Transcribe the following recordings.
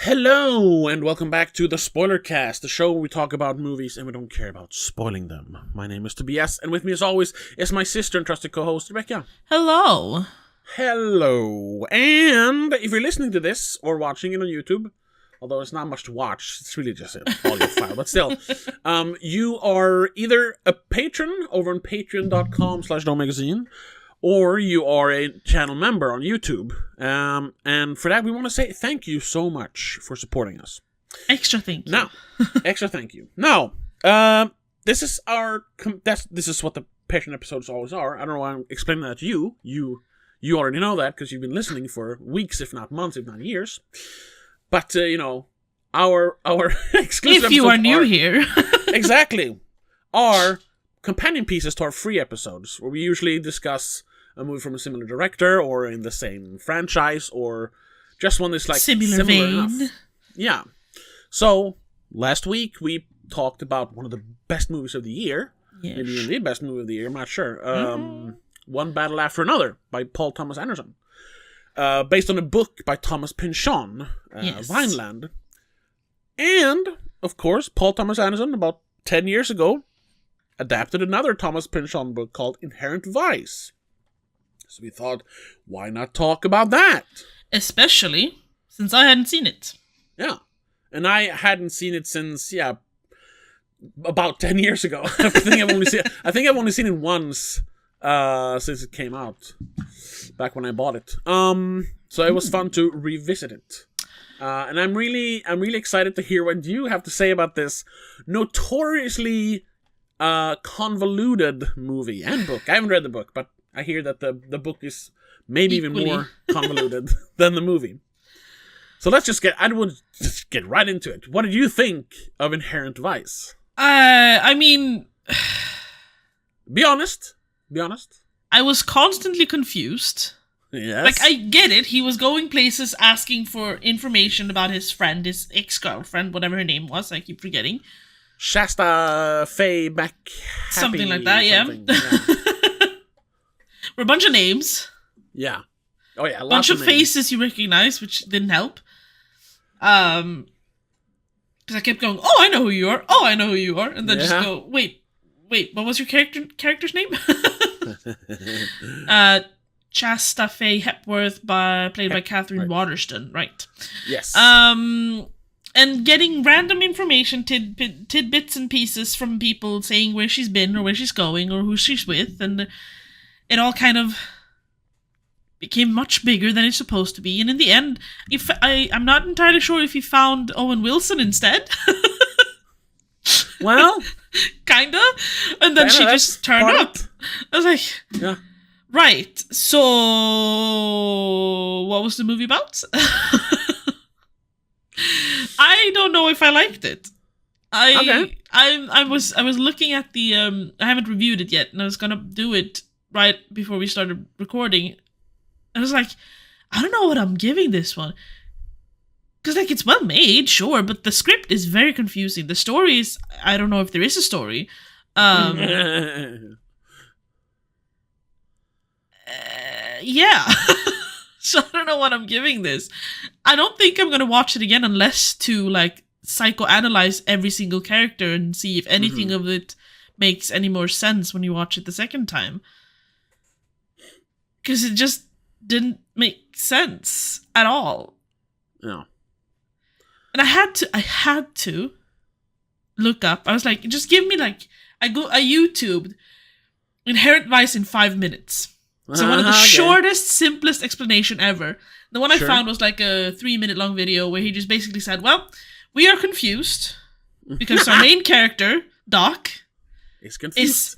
Hello, and welcome back to the Spoilercast, the show where we talk about movies and we don't care about spoiling them. My name is Tobias, and with me as always is my sister and trusted co-host, Rebecca. Hello. Hello. And if you're listening to this or watching it on YouTube, although it's not much to watch, it's really just an audio file, but still, you are either a patron over on patreon.com/domagazine, or you are a channel member on YouTube. And for that, we want to say thank you so much for supporting us. Extra thank you. Now, extra thank you. Now, this is what the Patreon episodes always are. I don't know why I'm explaining that to you. You already know that because you've been listening for weeks, if not months, if not years. But, our exclusive if you are new here. Exactly. Our companion pieces to our free episodes, where we usually discuss a movie from a similar director, or in the same franchise, or just one that's like similar vein. Enough. Yeah. So, last week we talked about one of the best movies of the year. Yes. Maybe even the best movie of the year, I'm not sure. One Battle After Another by Paul Thomas Anderson. Based on a book by Thomas Pynchon, Vineland. And, of course, Paul Thomas Anderson, about 10 years ago, adapted another Thomas Pynchon book called Incoherent. So we thought, why not talk about that? Especially since I hadn't seen it. Yeah. And I hadn't seen it since, about 10 years ago. I think I've only seen it once since it came out, back when I bought it. So it was fun to revisit it. And I'm really excited to hear what you have to say about this notoriously convoluted movie and book. I haven't read the book, but I hear that the book is maybe even more convoluted than the movie. So let's just get right into it. What did you think of Inherent Vice? I mean, Be honest. I was constantly confused. Yes. Like, I get it. He was going places asking for information about his friend, his ex-girlfriend, whatever her name was. I keep forgetting. Shasta Faye Back Happy, something like that, yeah. Were a bunch of names. Yeah. Oh yeah, a bunch of faces you recognize, which didn't help. Because I kept going, oh, I know who you are. Oh, I know who you are. And then just go, wait, what was your character's name? Shasta Faye Hepworth, played by Catherine Waterston, right? Yes. And getting random information, tidbits and pieces from people saying where she's been or where she's going or who she's with, and it all kind of became much bigger than it's supposed to be. And in the end, I'm not entirely sure if he found Owen Wilson instead. Well, kinda. And then she just turned up. I was like, yeah. Right. So, what was the movie about? I don't know if I liked it. I was looking at the I haven't reviewed it yet, and I was gonna do it right before we started recording. I was like, I don't know what I'm giving this one. Because, like, it's well made, sure, but the script is very confusing. The story is, I don't know if there is a story. Yeah. So I don't know what I'm giving this. I don't think I'm going to watch it again unless to, like, psychoanalyze every single character and see if anything of it makes any more sense when you watch it the second time. Because it just didn't make sense at all. No. And I had to look up. I was like, just give me, like, I YouTubed Inherent Vice in 5 minutes. So one of the shortest, simplest explanation ever. The one I found was like a 3-minute long video where he just basically said, well, we are confused because our main character, Doc, is confused.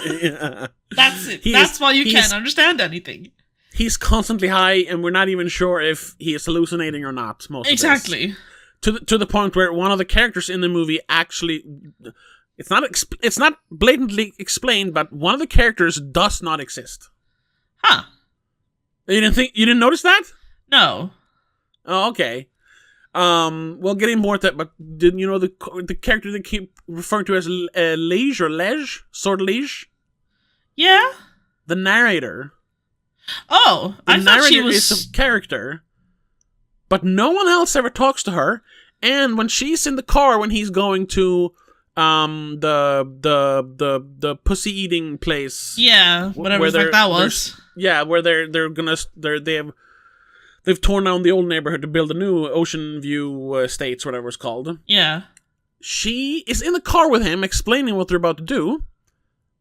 Yeah. That's it. That's why you can't understand anything. He's constantly high, and we're not even sure if he is hallucinating or not. Exactly. To the point where one of the characters in the movie actually, it's not blatantly explained, but one of the characters does not exist. Huh? You didn't notice that? No. Oh, okay. Well, getting more to that, but didn't you know the character they keep referring to as Liege or Liege? Sword Liege? Yeah. The narrator. Oh, I thought she was is a character but no one else ever talks to her. And when she's in the car, when he's going to the pussy eating place, yeah, whatever the fuck that was, where they've torn down the old neighborhood to build a new Ocean View Estates, whatever it's called. Yeah, she is in the car with him, explaining what they're about to do.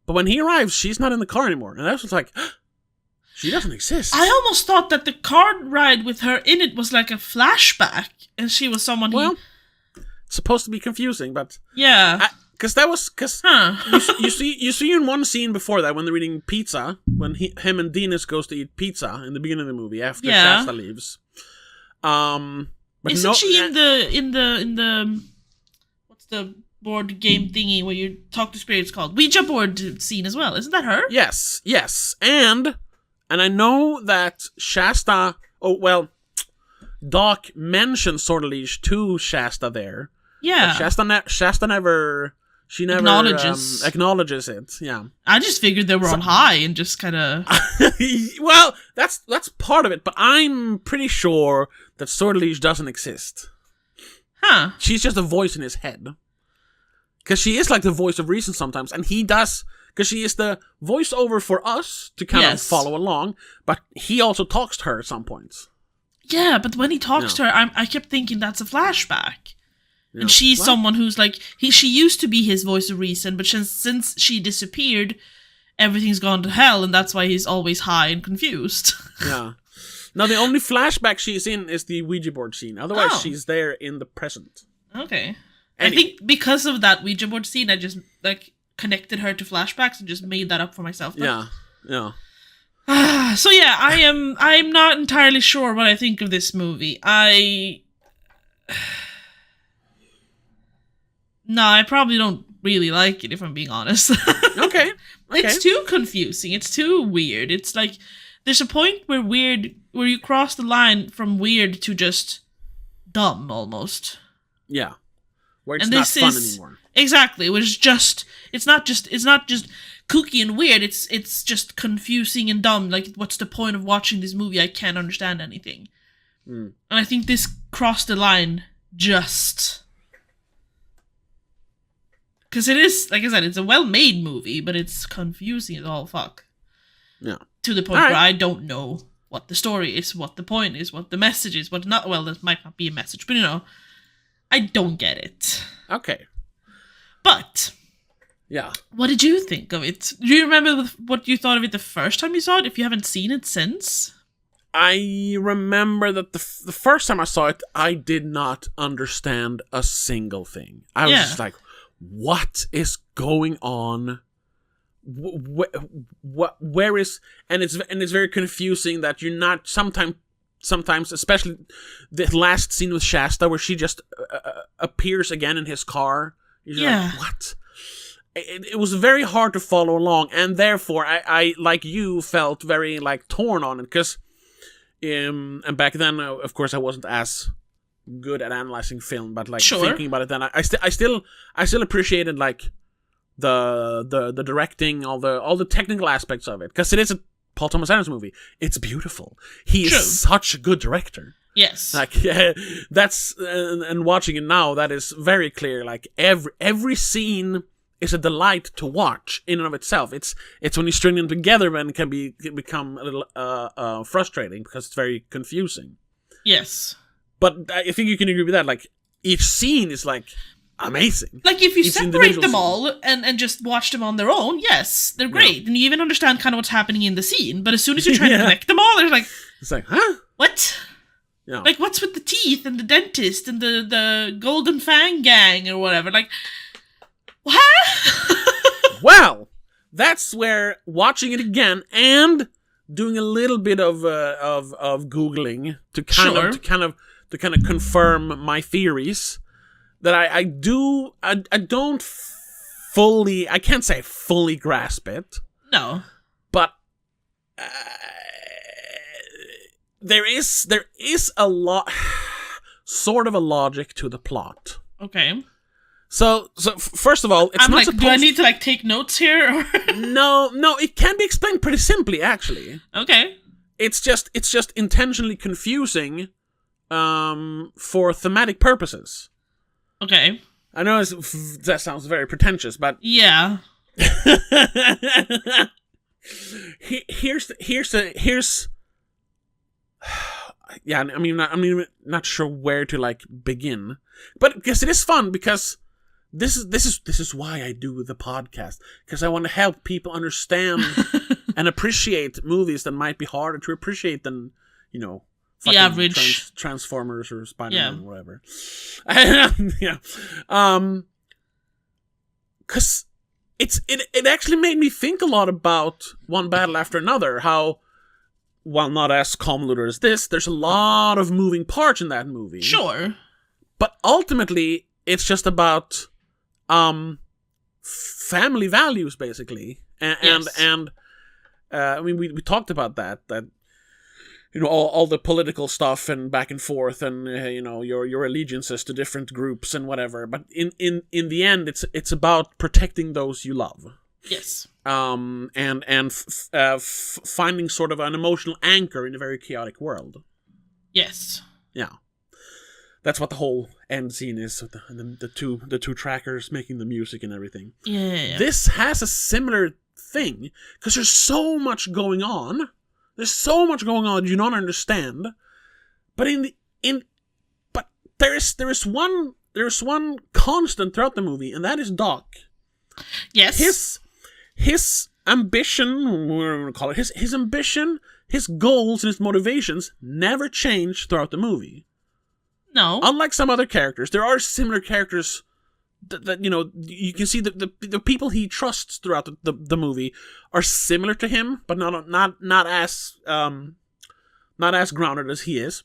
But when he arrives, she's not in the car anymore, and that's what's like. She doesn't exist. I almost thought that the car ride with her in it was like a flashback, and she was someone. Well, it's supposed to be confusing, but yeah, because you see in one scene before that when they're eating pizza, when him and Dinas goes to eat pizza in the beginning of the movie after Shasta leaves. But isn't she in the what's the board game thingy where you talk to spirits called Ouija board scene as well? Isn't that her? Yes, and I know that Shasta... Oh, well, Doc mentions Sortilege to Shasta there. Yeah. Shasta never... She never acknowledges it, yeah. I just figured they were on high and just kind of... Well, that's part of it, but I'm pretty sure that Sortilege doesn't exist. Huh. She's just a voice in his head. Because she is like the voice of reason sometimes, and he does... Because she is the voiceover for us to kind of follow along, but he also talks to her at some points. Yeah, but when he talks to her, I kept thinking that's a flashback. Yeah. And she's someone who's like... She used to be his voice of reason, but since she disappeared, everything's gone to hell, and that's why he's always high and confused. Yeah. Now, the only flashback she's in is the Ouija board scene. Otherwise, she's there in the present. Okay. I think because of that Ouija board scene, I just, connected her to flashbacks and just made that up for myself. Yeah. So yeah, I'm not entirely sure what I think of this movie. I probably don't really like it if I'm being honest. Okay. It's too confusing. It's too weird. It's like there's a point where you cross the line from weird to just dumb almost. Yeah. Where it's not fun anymore. Exactly, which just it's not just kooky and weird, it's just confusing and dumb. Like, what's the point of watching this movie? I can't understand anything. And I think this crossed the line just because it is, like I said, it's a well-made movie, but it's confusing as all fuck. Yeah. To the point where I don't know what the story is, what the point is, what the message is, what not. Well, that might not be a message, but I don't get it. Okay. But, yeah. What did you think of it? Do you remember what you thought of it the first time you saw it, if you haven't seen it since? I remember that the first time I saw it, I did not understand a single thing. I was just like, what is going on? Where is... And it's very confusing that you're not... Sometimes, especially the last scene with Shasta, where she just appears again in his car. You're like, what? It was very hard to follow along, and therefore I like you, felt very torn on it, because and back then, of course, I wasn't as good at analyzing film, but thinking about it then, I still appreciated the directing, all the technical aspects of it, because it is a Paul Thomas Anderson movie. It's beautiful. He is such a good director. Yes. That's and watching it now, that is very clear. Every scene is a delight to watch in and of itself. It's when you string them together when it can become a little frustrating, because it's very confusing. Yes. But I think you can agree with that. Each scene is amazing. If you separate them all and just watch them on their own, yes, they're great. Yeah. And you even understand kind of what's happening in the scene. But as soon as you try to connect them all, they're it's huh? What? Yeah. What's with the teeth and the dentist and the Golden Fang gang or whatever? What? Well, that's where watching it again and doing a little bit of googling to kind of confirm my theories, that I don't fully, I can't say fully grasp it. No. But there is a lot, sort of a logic to the plot. Okay. So first of all, it's not supposed... Do I need to take notes here? Or? No, it can be explained pretty simply, actually. Okay. It's just intentionally confusing for thematic purposes. Okay. I know that sounds very pretentious, but yeah. here's yeah. I'm not sure where to like begin, but because it is fun because this is why I do the podcast, because I want to help people understand and appreciate movies that might be harder to appreciate than the average Transformers or Spider-Man or whatever. Yeah. Because it actually made me think a lot about One Battle After Another, how, while not as convoluted as this, there's a lot of moving parts in that movie. Sure. But ultimately, it's just about family values, basically. And I mean, we talked about that all the political stuff and back and forth and your allegiances to different groups and whatever, but in the end it's about protecting those you love. Yes. And finding sort of an emotional anchor in a very chaotic world. Yes. Yeah. That's what the whole end scene is, the two trackers making the music and everything. Yeah. This has a similar thing because there's so much going on. There's so much going on that you don't understand, but but there is one constant throughout the movie, and that is Doc. Yes. His ambition, whatever we want to call it, his ambition, his goals, and his motivations never change throughout the movie. No. Unlike some other characters, there are similar characters that you can see the people he trusts throughout the movie are similar to him, but not as grounded as he is.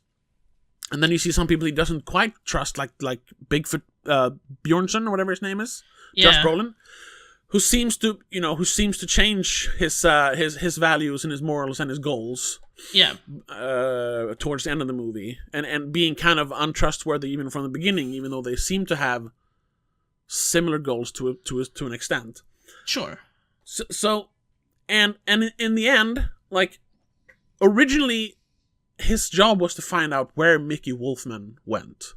And then you see some people he doesn't quite trust, like Bigfoot Bjornsson or whatever his name is, Josh Brolin, who seems to change his values and his morals and his goals. Yeah. Towards the end of the movie, and being kind of untrustworthy even from the beginning, even though they seem to have similar goals to an extent. Sure. So and in the end, like, originally his job was to find out where Mickey Wolfman went.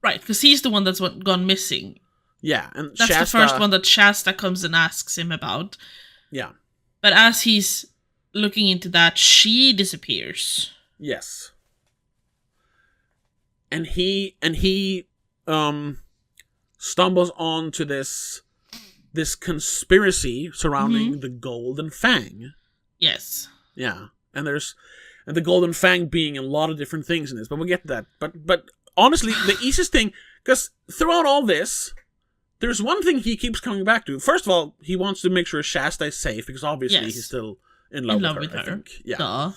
Right, because he's the one that's gone missing. Yeah, and that's Shasta, the first one that Shasta comes and asks him about. Yeah. But as he's looking into that, she disappears. Yes. And he stumbles onto this conspiracy surrounding the Golden Fang. Yes. Yeah. And the Golden Fang being a lot of different things in this, but we'll get to that. But honestly, the easiest thing, because throughout all this, there's one thing he keeps coming back to. First of all, he wants to make sure Shasta is safe, because obviously he's still in love with her. I think. Yeah. Duh.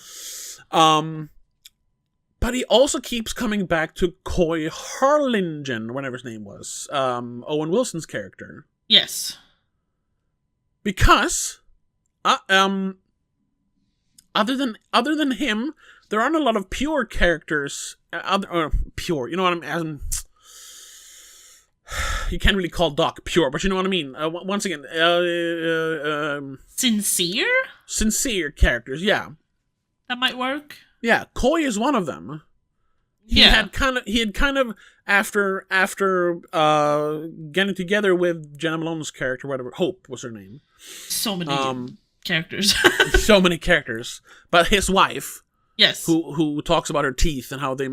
But he also keeps coming back to Coy Harlingen, whatever his name was, Owen Wilson's character. Yes. Because, other than him, there aren't a lot of pure characters. Pure, you know what I mean? You can't really call Doc pure, but you know what I mean. Once again, sincere characters. Yeah, that might work. Yeah, Coy is one of them. He had kind of after getting together with Jenna Malone's character, whatever, Hope was her name. So many characters. So many characters. But his wife, yes, who talks about her teeth and how they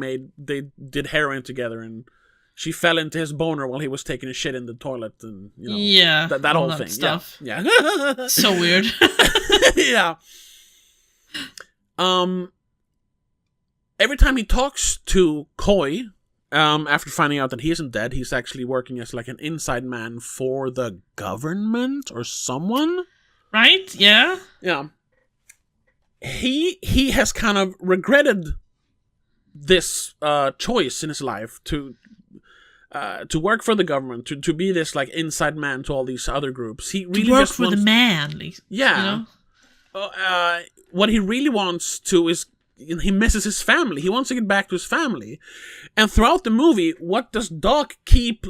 did heroin together, and she fell into his boner while he was taking a shit in the toilet, and that whole thing stuff. Yeah. So weird. Yeah. Every time he talks to Coy, after finding out that he isn't dead, he's actually working as like an inside man for the government or someone. Right? Yeah. Yeah. He has kind of regretted this choice in his life to work for the government, to be this like inside man to all these other groups. He really to work just for the man. Yeah. What he really wants to is, he misses his family. He wants to get back to his family. And throughout the movie, what does Doc keep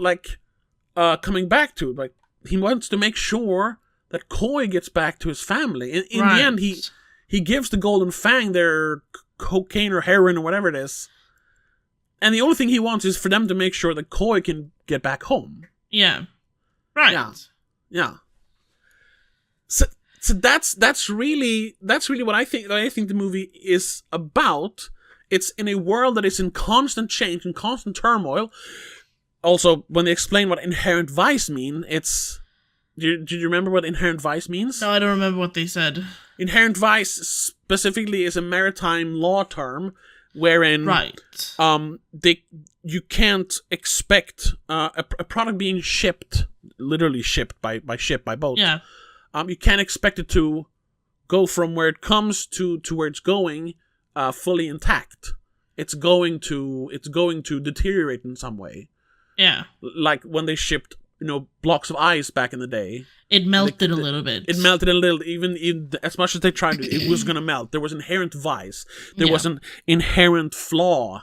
coming back to? Like, he wants to make sure that Coy gets back to his family. In the end, he gives the Golden Fang their cocaine or heroin or whatever it is And the only thing he wants is for them to make sure that Koi can get back home. Yeah. Right. Yeah. So that's really what I think the movie is about. It's in a world that is in constant change, in constant turmoil. Also, when they explain what inherent vice mean, it's... Do you remember what inherent vice means? No, I don't remember what they said. Inherent vice specifically is a maritime law term wherein you can't expect a product being shipped, literally shipped by boat. Yeah. You can't expect it to go from where it comes to where it's going fully intact. It's going to deteriorate in some way. Yeah. Like when they shipped, blocks of ice back in the day. It melted a little bit. It melted a little, even as much as they tried to, it was going to melt. There was inherent vice. There was an inherent flaw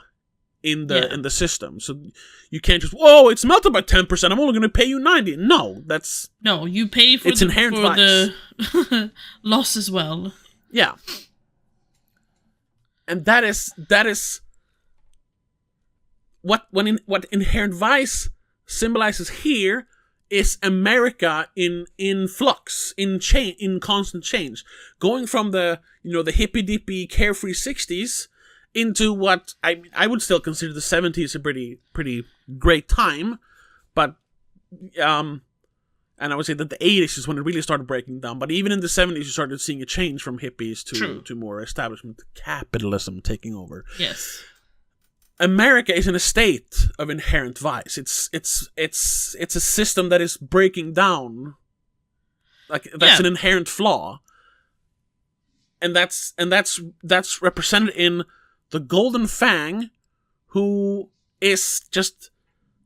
in the system. So you can't just, whoa, it's melted by 10%. I'm only going to pay you 90. No, that's... No, you pay for the loss as well. Yeah. And that is what inherent vice symbolizes here is America in flux, in constant change, going from the the hippy dippy carefree 60s into what I would still consider the 70s a pretty great time, but and I would say that the 80s is when it really started breaking down. But even in the 70s, you started seeing a change from hippies to more establishment capitalism taking over. Yes. America is in a state of inherent vice. It's a system that is breaking down. Like that's an inherent flaw. And that's represented in the Golden Fang, who is just...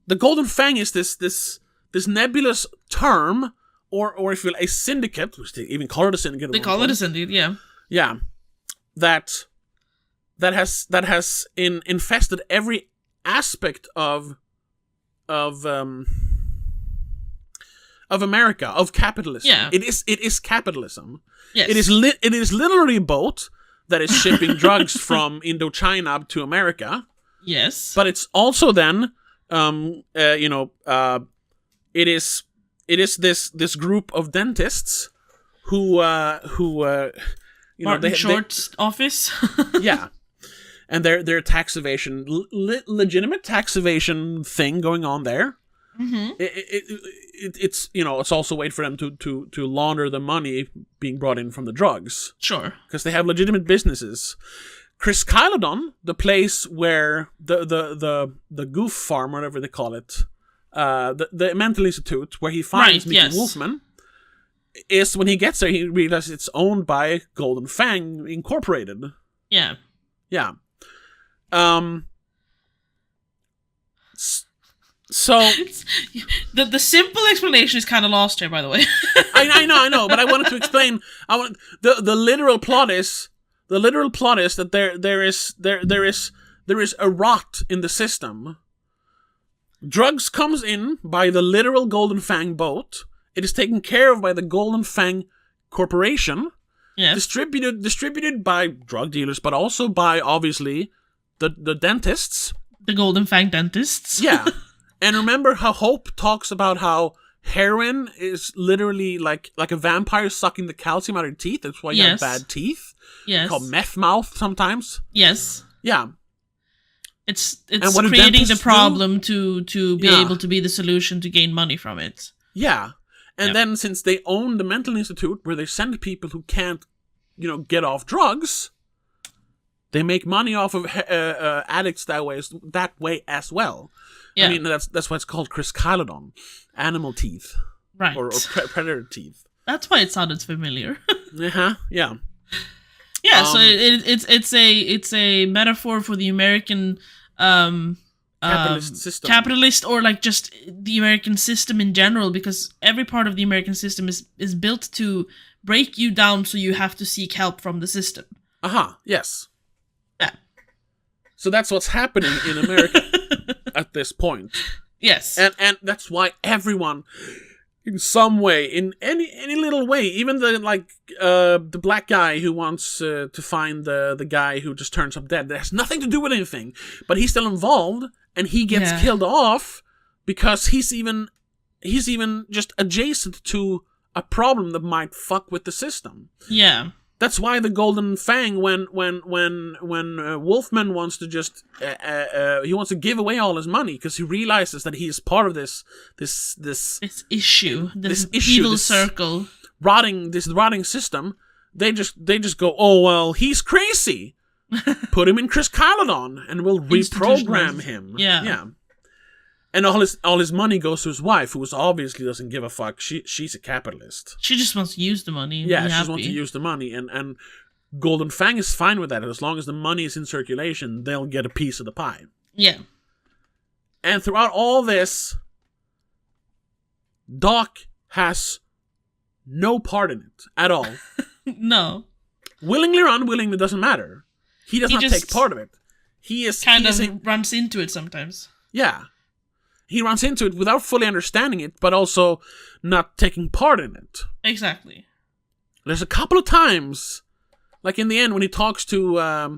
The Golden Fang is this nebulous term, or if you will, a syndicate, which they even call it a syndicate. They call it a syndicate, yeah. Yeah. That has infested every aspect of America, of capitalism. Yeah. It is capitalism. Yes. It is literally a boat that is shipping drugs from Indochina to America. Yes. But it's also then it is this group of dentists who Martin Short's office. Yeah. And their tax evasion, legitimate tax evasion thing going on there. Mm-hmm. It's also a way for them to launder the money being brought in from the drugs. Sure. Because they have legitimate businesses. Chris Kylodon, the place where the goof farm, whatever they call it, the mental institute where he finds Mickey Wolfman, is when he gets there he realizes it's owned by Golden Fang Incorporated. Yeah. Yeah. So the simple explanation is kind of lost here, by the way. I know, but I wanted to explain. The literal plot is that there is a rot in the system. Drugs comes in by the literal Golden Fang boat. It is taken care of by the Golden Fang Corporation. Yes. Distributed by drug dealers, but also by obviously the dentists. The Golden Fang dentists. Yeah. And remember how Hope talks about how heroin is literally like a vampire sucking the calcium out of your teeth. That's why you have bad teeth. Yes. Called meth mouth sometimes. Yes. Yeah. It's creating the problem to be able to be the solution to gain money from it. Yeah. And then since they own the mental institute where they send people who can't, get off drugs, they make money off of addicts that way as well. Yeah. I mean, that's why it's called Chris Kylodon, animal teeth, right? Or predator teeth. That's why it sounded familiar. Yeah. Yeah. So it's a metaphor for the American capitalist system, or like just the American system in general, because every part of the American system is built to break you down, so you have to seek help from the system. Yes. Yeah. So that's what's happening in America at this point. Yes. And that's why everyone in some way, in any little way. Even the black guy who wants to find the guy who just turns up dead. That has nothing to do with anything, but he's still involved, and he gets killed off because he's even just adjacent to a problem that might fuck with the system. Yeah. That's why the Golden Fang, when Wolfman wants to just he wants to give away all his money because he realizes that he is part of this issue, this evil circle, rotting system. They just go, oh well, he's crazy. Put him in Chris Caledon and we'll reprogram him. Yeah. And all his money goes to his wife, who obviously doesn't give a fuck. She's a capitalist. She just wants to use the money. Yeah, she just wants to use the money, and Golden Fang is fine with that. As long as the money is in circulation, they'll get a piece of the pie. Yeah. And throughout all this, Doc has no part in it at all. No. Willingly or unwillingly, doesn't matter. He does not take part of it. He runs into it sometimes. Yeah. He runs into it without fully understanding it, but also not taking part in it. Exactly. There's a couple of times, like in the end when he talks to what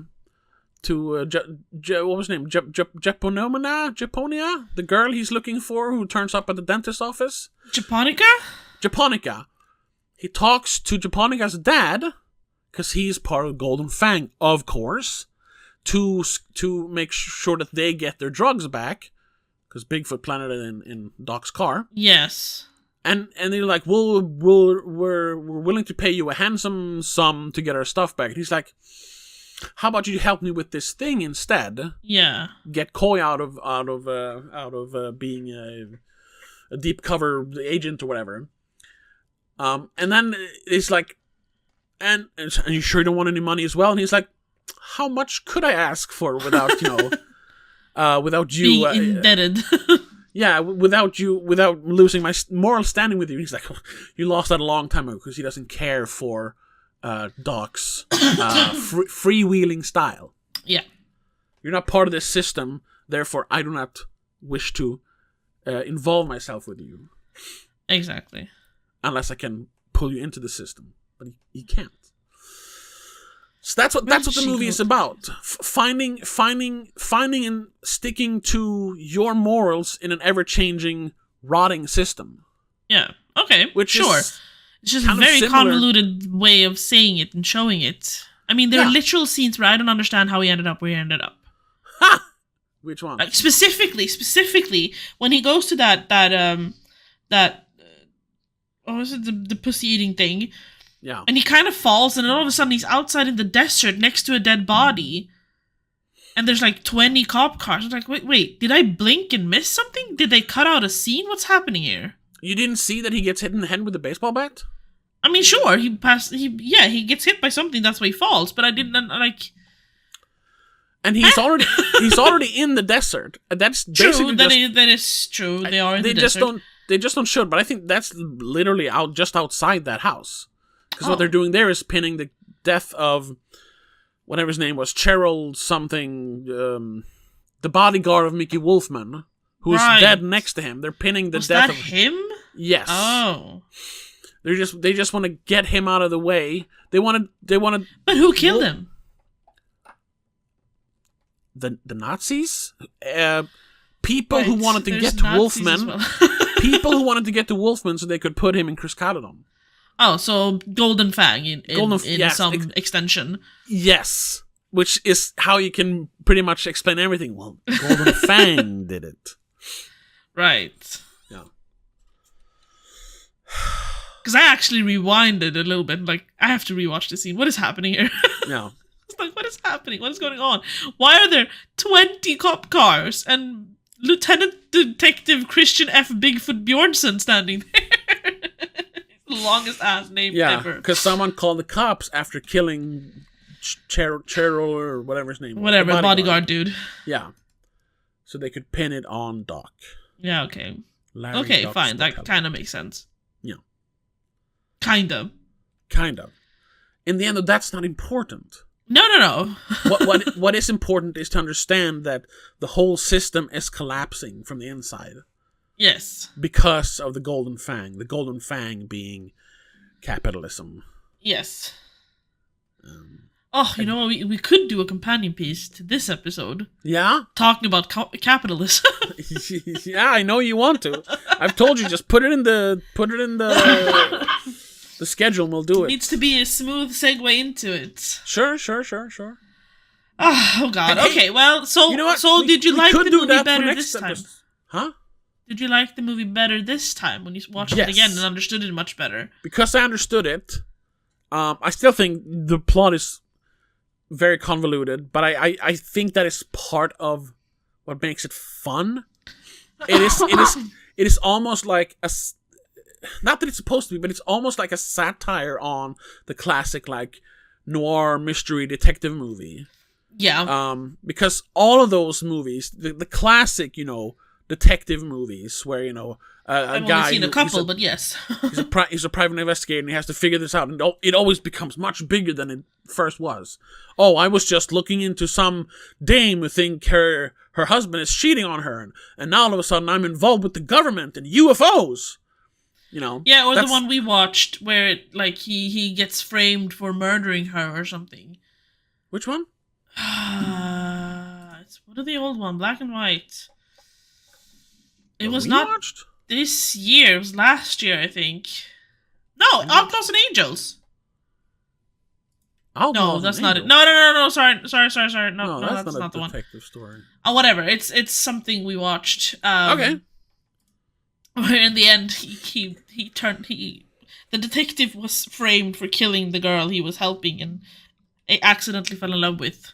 was his name? Japonia? The girl he's looking for who turns up at the dentist's office? Japonica. He talks to Japonica's dad, because he's part of Golden Fang, of course, to make sure that they get their drugs back. Because Bigfoot planted it in Doc's car. Yes. And they're like, we're willing to pay you a handsome sum to get our stuff back. And he's like, how about you help me with this thing instead? Yeah. Get Coy out of being a deep cover agent or whatever. And then it's like, and you sure don't want any money as well? And he's like, how much could I ask for without without you being indebted? Yeah, without losing my moral standing with you. He's like, you lost that a long time ago, because he doesn't care for Doc's freewheeling style. Yeah. You're not part of this system, therefore I do not wish to involve myself with you. Exactly. Unless I can pull you into the system. But he can't. So that's what the movie is about. Finding and sticking to your morals in an ever-changing, rotting system. Yeah. Okay. Sure. It's just a very convoluted way of saying it and showing it. I mean, there are literal scenes where I don't understand how he ended up where he ended up. Ha! Which one? Specifically, when he goes to that what was it, the pussy eating thing? Yeah. And he kind of falls, and then all of a sudden he's outside in the desert next to a dead body. And there's like 20 cop cars. I'm like, wait, did I blink and miss something? Did they cut out a scene? What's happening here? You didn't see that he gets hit in the head with a baseball bat? I mean, sure, he gets hit by something, that's why he falls, but I didn't, like... And he's already in the desert. That's basically true, that is true. They are in the desert. They just don't show it, but I think that's literally just outside that house. Because what they're doing there is pinning the death of whatever his name was, Cheryl something, the bodyguard of Mickey Wolfman, who is dead next to him. They're pinning the death of him. Yes. Oh. They just want to get him out of the way. They want to. But who killed him? The Nazis. People who wanted to get to Nazis Wolfman. Well. People who wanted to get to Wolfman so they could put him in Chris Caledon. Oh, so Golden Fang in some extension. Yes. Which is how you can pretty much explain everything. Well, Golden Fang did it. Right. Yeah. Because I actually rewinded a little bit. Like, I have to rewatch the scene. What is happening here? Yeah. It's like, what is happening? What is going on? Why are there 20 cop cars and Lieutenant Detective Christian F. Bigfoot Bjornsson standing there? The longest ass name ever. Yeah, because someone called the cops after killing Cheryl or whatever his name was. Whatever, bodyguard dude. Yeah. So they could pin it on Doc. Yeah, okay. Larry okay, Doc's fine. That kind of makes sense. Yeah. Kind of. In the end, though, that's not important. No. What is important is to understand that the whole system is collapsing from the inside. Yes. Because of the Golden Fang. The Golden Fang being capitalism. Yes. You know what? We could do a companion piece to this episode. Yeah? Talking about capitalism. Yeah, I know you want to. I've told you, just put it in the the schedule and we'll do it. Needs to be a smooth segue into it. Sure. Oh God. Hey, okay, well, so you know what? Did you like the movie better this time? Huh? Did you like the movie better this time when you watched it again and understood it much better? Because I understood it, I still think the plot is very convoluted, but I think that is part of what makes it fun. It is almost like not that it's supposed to be, but it's almost like a satire on the classic like noir mystery detective movie. Yeah. Because all of those movies, the classic, detective movies where I've guy only seen a couple, but yes. he's a private investigator and he has to figure this out, and it always becomes much bigger than it first was. Oh, I was just looking into some dame who think her husband is cheating on her, and now all of a sudden I'm involved with the government and UFOs. Yeah, or the one we watched where he gets framed for murdering her or something. Which one? What are the old one? Black and white. It was not not this year. It was last year, I think. No, Outlaws and Angels. No, that's not it. No. Sorry. No, that's not the one. Detective story. Oh, whatever. It's something we watched. Okay. Where in the end, the detective was framed for killing the girl he was helping and accidentally fell in love with.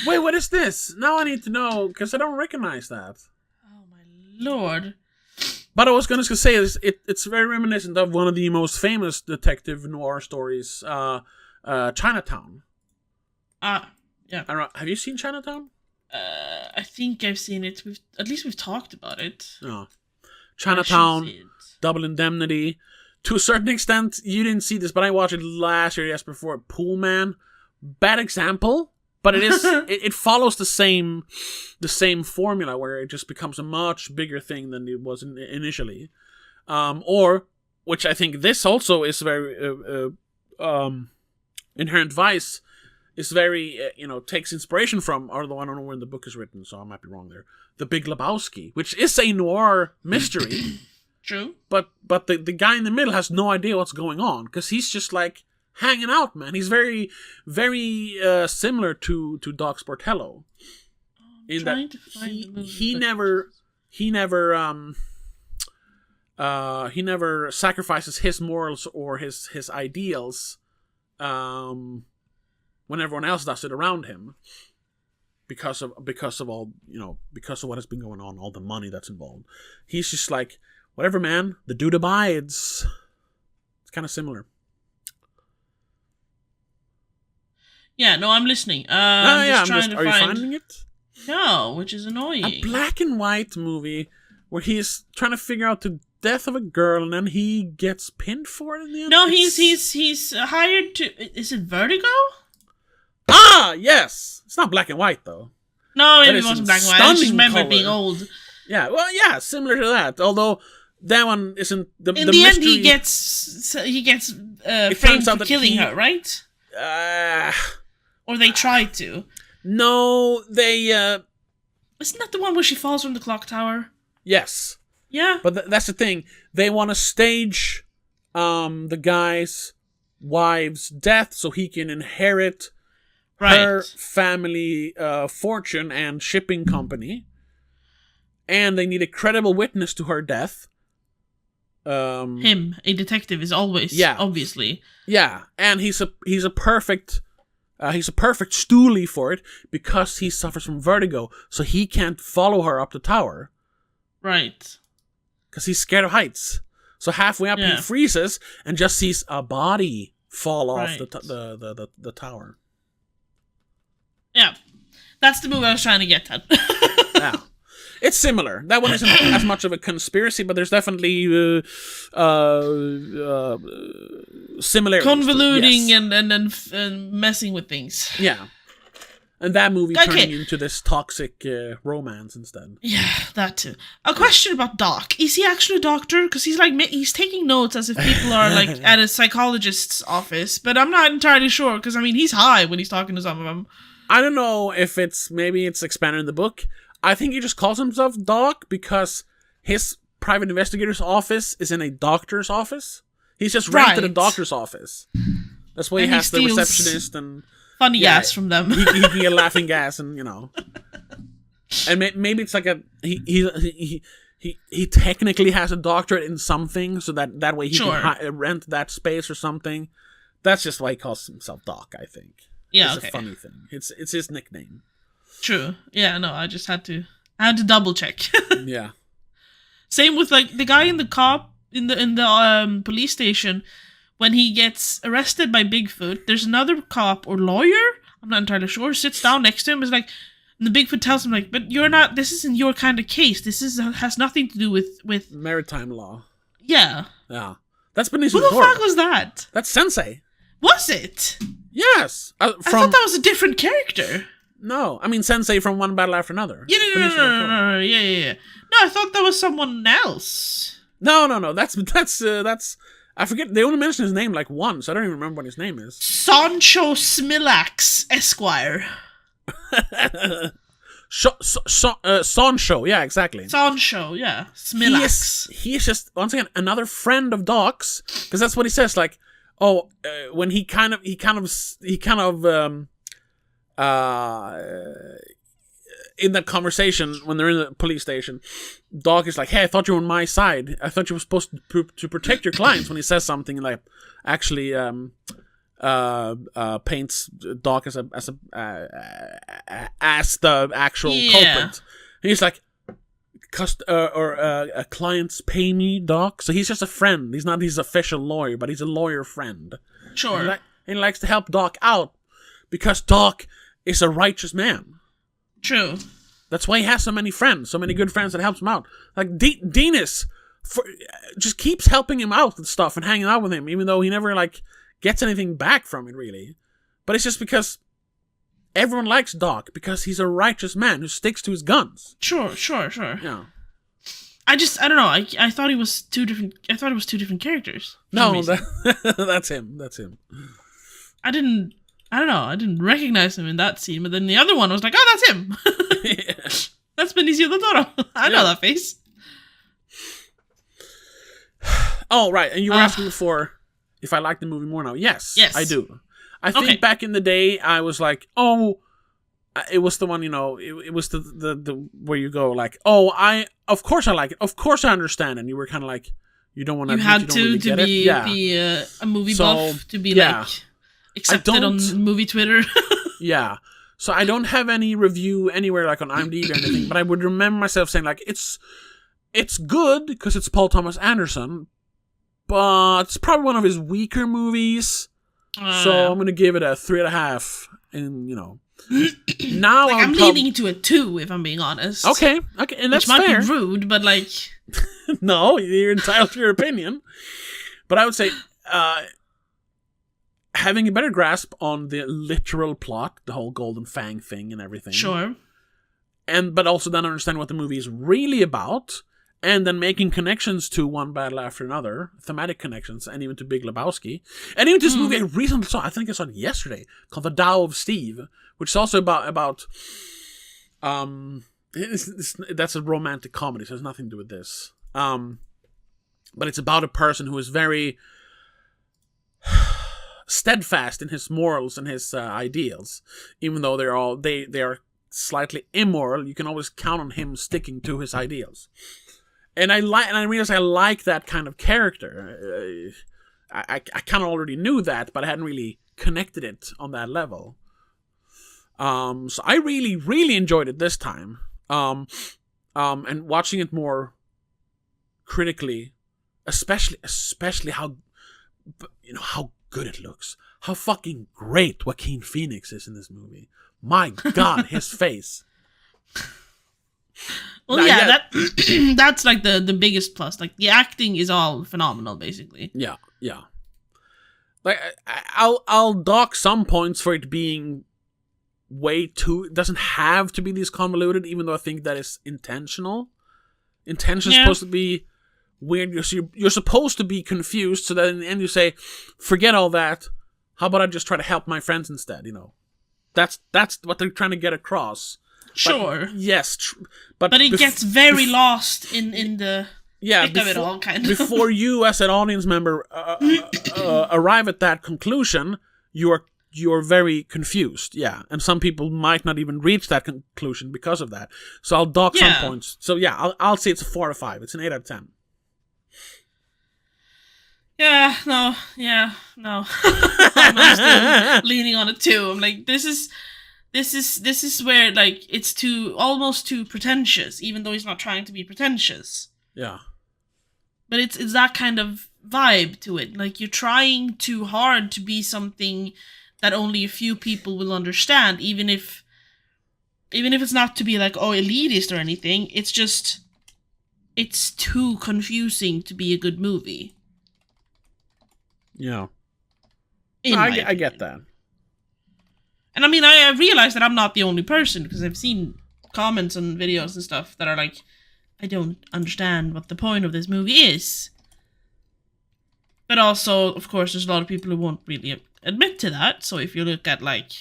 Wait, what is this? Now I need to know, because I don't recognize that. Oh my lord. But I was going to say, it's very reminiscent of one of the most famous detective noir stories, Chinatown. Yeah. I don't know, have you seen Chinatown? I think I've seen it. At least we've talked about it. Oh. Chinatown, Double Indemnity. To a certain extent, you didn't see this, but I watched it last year, yes, before. Pool Man. Bad example. But it is it follows the same formula where it just becomes a much bigger thing than it was initially, or which I think this also is very Inherent Vice is very takes inspiration from, or the one I don't know when the book is written, so I might be wrong there. The Big Lebowski, which is a noir mystery, true, but the guy in the middle has no idea what's going on because he's just like hanging out, man. He's very, very similar to Doc Sportello. In that he never sacrifices his morals or his ideals when everyone else does it around him because of all because of what has been going on, all the money that's involved. He's just like, whatever, man. The dude abides. It's kind of similar. Yeah, no, I'm listening. Are you finding it? No, which is annoying. A black and white movie where he's trying to figure out the death of a girl and then he gets pinned for it in the end. No, he's hired to. Is it Vertigo? Ah, yes. It's not black and white though. No, it wasn't black and white. I just remember it being old. Yeah, well, yeah, similar to that. Although that one isn't the. In the end, he gets framed for killing her, right? Or they try to. No, they... Isn't that the one where she falls from the clock tower? Yes. Yeah. But that's the thing. They want to stage the guy's wife's death so he can inherit her family fortune and shipping company. And they need a credible witness to her death. Him, a detective, is always, obviously. Yeah, and he's a perfect... he's a perfect stoolie for it because he suffers from vertigo, so he can't follow her up the tower. Right. Because he's scared of heights. So halfway up, he freezes and just sees a body fall off the tower. Yeah, that's the movie I was trying to get at. Yeah. It's similar. That one isn't as much of a conspiracy, but there's definitely similarities. Convoluting and messing with things. Yeah. And that movie Okay. turning into this toxic romance instead. Yeah, that too. A question about Doc. Is he actually a doctor? Because he's taking notes as if people are like at a psychologist's office, but I'm not entirely sure because I mean he's high when he's talking to some of them. I don't know if maybe it's expanded in the book. I think he just calls himself Doc because his private investigator's office is in a doctor's office. He's just rented a doctor's office. That's why he has the receptionist and funny gas from them. he can get laughing gas, and and maybe it's like he technically has a doctorate in something, so that way he can rent that space or something. That's just why he calls himself Doc. I think. Yeah, it's a funny thing. It's his nickname. True. Yeah. No, I just had to double check. Yeah. Same with like the guy in the police station. When he gets arrested by Bigfoot, there's another cop or lawyer, I'm not entirely sure, sits down next to him, is like, and the Bigfoot tells him like, but this isn't your kind of case. This has nothing to do with maritime law. Yeah. Yeah. That's Benicio Who the fuck was that? That's Sensei. Was it? Yes. I thought that was a different character. No, I mean Sensei from One Battle After Another. Yeah, no. Yeah. No, I thought that was someone else. No. That's I forget. They only mention his name like once. I don't even remember what his name is. Sancho Smilax, Esquire. Sancho. Yeah, exactly. Sancho. Yeah, Smilax. He is just once again another friend of Doc's, because that's what he says. Like, when he kind of in that conversation when they're in the police station, Doc is like, "Hey, I thought you were on my side. I thought you were supposed to protect your clients." When he says something like, actually, paints Doc as the actual culprit. And he's like, clients pay me, Doc. So he's just a friend. He's not his official lawyer, but he's a lawyer friend. Sure. And he likes to help Doc out because Doc is a righteous man. True. That's why he has so many friends, so many good friends that helps him out. Like Dinas just keeps helping him out with stuff and hanging out with him, even though he never like gets anything back from it really. But it's just because everyone likes Doc because he's a righteous man who sticks to his guns. Sure. Yeah. I don't know. I thought it was two different. I thought it was two different characters. No, that's him. I don't know. I didn't recognize him in that scene, but then the other one was like, "Oh, that's him." Yeah. That's Benicio del Toro. I know that face. Oh, right. And you were asking before if I like the movie more now. Yes, I do. I think back in the day, I was like, "Oh, it was the one, it was the where you go like, oh, of course I like it. Of course I understand." And you were kind of like, you don't want to. You had to be a movie buff to be like accepted on movie Twitter. Yeah. So I don't have any review anywhere like on IMDb or anything, but I would remember myself saying like, it's good because it's Paul Thomas Anderson, but it's probably one of his weaker movies. So I'm gonna give it a 3.5, and now like, I'm leaning to a 2 if I'm being honest. Okay, and that's which might fair. be rude, but like, no, you're entitled to your opinion. But I would say, having a better grasp on the literal plot, the whole Golden Fang thing and everything. Sure. But also then understand what the movie is really about, and then making connections to One Battle After Another, thematic connections, and even to Big Lebowski. And even to this movie I recently saw, I think I saw it yesterday, called The Tao of Steve, which is also about that's a romantic comedy, so it has nothing to do with this. But it's about a person who is very steadfast in his morals and his ideals, even though they are slightly immoral. You can always count on him sticking to his ideals, and I realize I like that kind of character. I kind of already knew that, but I hadn't really connected it on that level. So I really, really enjoyed it this time. And watching it more critically, especially how good it looks. How fucking great Joaquin Phoenix is in this movie. My God, his face. Well, that's like the biggest plus. Like the acting is all phenomenal, basically. Yeah. Like I'll dock some points for it being way too. It doesn't have to be this convoluted, even though I think that is intentional. Intention is supposed to be weird. You're supposed to be confused, so that in the end you say, "Forget all that. How about I just try to help my friends instead?" That's what they're trying to get across. Sure. But, yes, but it gets very lost in the thick of it all, kind of. Before you, as an audience member, arrive at that conclusion, you're very confused. Yeah, and some people might not even reach that conclusion because of that. So I'll dock some points. So yeah, I'll say it's a 4 out of 5. It's an 8 out of 10. Yeah, no. I'm still leaning on a 2. I'm like, this is where, like, it's almost too pretentious, even though he's not trying to be pretentious. Yeah. But it's that kind of vibe to it. Like, you're trying too hard to be something that only a few people will understand, even if it's not to be like, oh, elitist or anything. It's just, it's too confusing to be a good movie. Yeah. I get that. And I mean, I realize that I'm not the only person, because I've seen comments on videos and stuff that are like, I don't understand what the point of this movie is. But also, of course, there's a lot of people who won't really admit to that. So if you look at, like,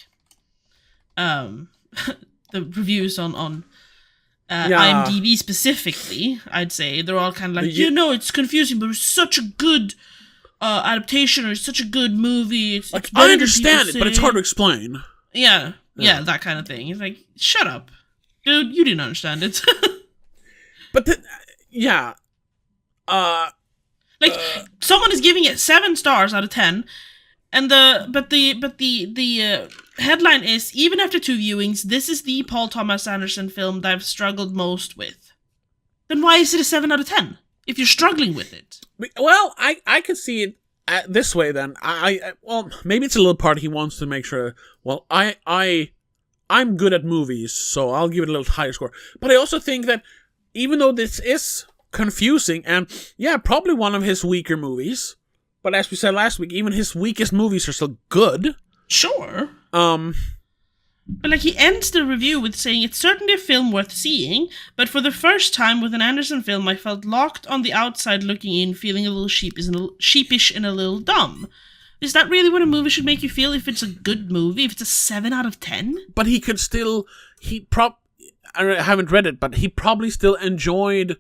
the reviews on IMDb specifically, I'd say they're all kind of like, it's confusing, but it's such a good adaptation, or it's such a good movie. It's I understand it, but it's hard to explain. Yeah, that kind of thing. It's like, shut up, dude. You didn't understand it. But someone is giving it 7 stars out of 10, and the headline is, even after 2 viewings, this is the Paul Thomas Anderson film that I've struggled most with. Then why is it a 7 out of 10 if you're struggling with it? Well, I could see it this way then. Well, maybe it's a little part he wants to make sure. Well, I'm good at movies, so I'll give it a little higher score. But I also think that even though this is confusing, and probably one of his weaker movies, but as we said last week, even his weakest movies are still good. Sure. But, like, he ends the review with saying, it's certainly a film worth seeing, but for the first time with an Anderson film, I felt locked on the outside looking in, feeling a little sheepish and a little dumb. Is that really what a movie should make you feel if it's a good movie, if it's a 7 out of 10? But he could still, I haven't read it, but he probably still enjoyed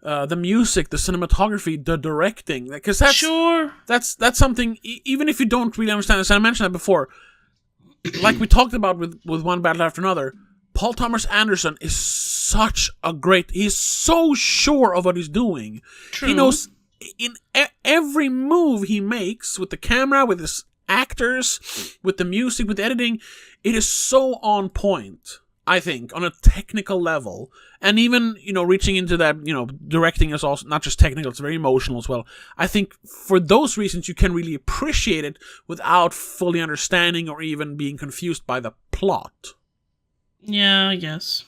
the music, the cinematography, the directing. Because that's something, even if you don't really understand this, and I mentioned that before, like we talked about with One Battle After Another, Paul Thomas Anderson is he's so sure of what he's doing. True. He knows in every move he makes, with the camera, with his actors, with the music, with the editing, it is so on point, I think, on a technical level. And even, reaching into that, directing is also not just technical, it's very emotional as well. I think for those reasons, you can really appreciate it without fully understanding or even being confused by the plot. Yeah, I guess.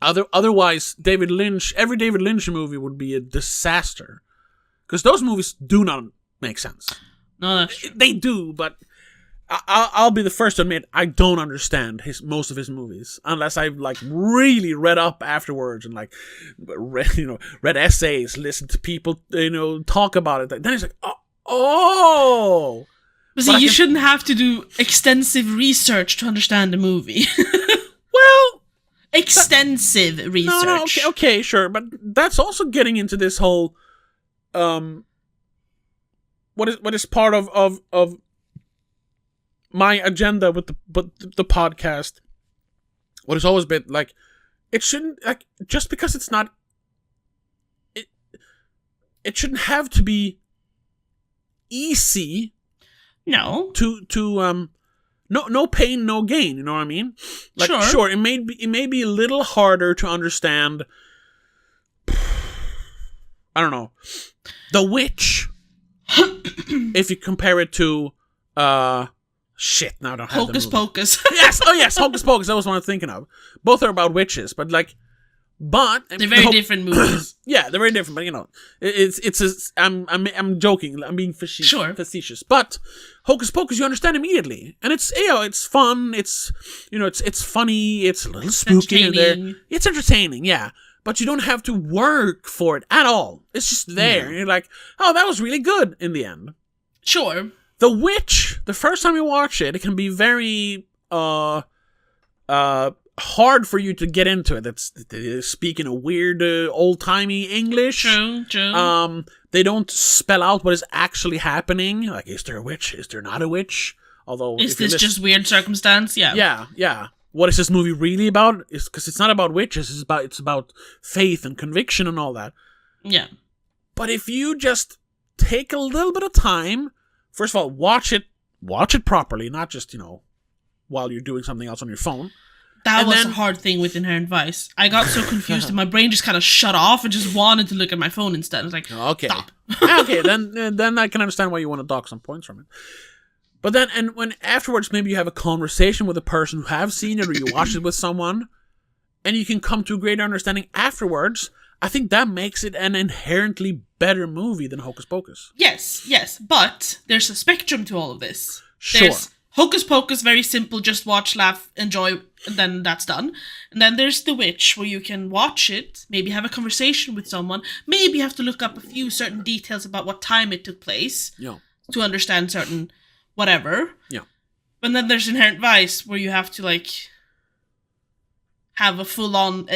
Otherwise, every David Lynch movie would be a disaster. Because those movies do not make sense. No, that's true. They do, but I'll be the first to admit I don't understand most of his movies unless I've really read up afterwards and read essays, listened to people talk about it. Then it's like, oh. But see, you shouldn't have to do extensive research to understand a movie. Well, extensive research. No, okay, sure, but that's also getting into this whole what is part of my agenda with the podcast. What has always been it shouldn't just because it's not. It shouldn't have to be easy. No. No pain, no gain. You know what I mean? Sure. It may be a little harder to understand. I don't know, The Witch. If you compare it to shit, now I don't have Hocus Pocus. Yes, Hocus Pocus. That was what I was thinking of. Both are about witches, but But they're very different movies. Yeah, they're very different. But you know, I'm joking. I'm being facetious. But Hocus Pocus, you understand immediately, and it's it's fun. It's it's funny. It's a little spooky in there. It's entertaining. Yeah, but you don't have to work for it at all. It's just there, and you're like, oh, that was really good in the end. Sure. The Witch, the first time you watch it, it can be very hard for you to get into it. They speak in a weird old-timey English. True. They don't spell out what is actually happening. Like, is there a witch? Is there not a witch? Although, is this just weird circumstance? Yeah. Yeah. What is this movie really about? Because it's not about witches. It's about faith and conviction and all that. Yeah. But if you just take a little bit of time, first of all, watch it properly, not just while you're doing something else on your phone. That was a hard thing with Inherent Vice. I got so confused and my brain just kind of shut off and just wanted to look at my phone instead. I was like, okay. Stop. Okay, then I can understand why you want to dock some points from it. But then, and when afterwards maybe you have a conversation with a person who have seen it, or you watch it with someone, and you can come to a greater understanding afterwards, I think that makes it an inherently better movie than Hocus Pocus. Yes. But there's a spectrum to all of this. Sure. There's Hocus Pocus, very simple, just watch, laugh, enjoy, and then that's done. And then there's The Witch, where you can watch it, maybe have a conversation with someone, maybe have to look up a few certain details about what time it took place to understand certain whatever. Yeah. And then there's Inherent Vice, where you have to, have a full-on,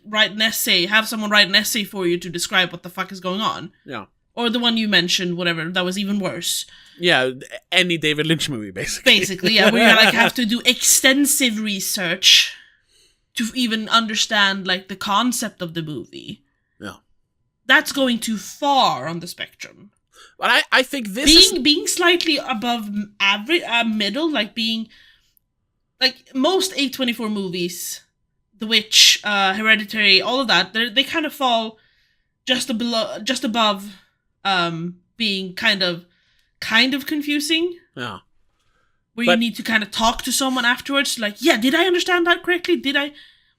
write an essay, have someone write an essay for you to describe what the fuck is going on. Yeah. Or the one you mentioned, whatever, that was even worse. Yeah, any David Lynch movie, basically. Basically, yeah, where you have to do extensive research to even understand the concept of the movie. Yeah. That's going too far on the spectrum. But I think this being slightly above average, middle, being most A24 movies, The Witch, Hereditary, all of that, they kind of fall just above being kind of confusing. Yeah. Where you need to kind of talk to someone afterwards, did I understand that correctly? Did I?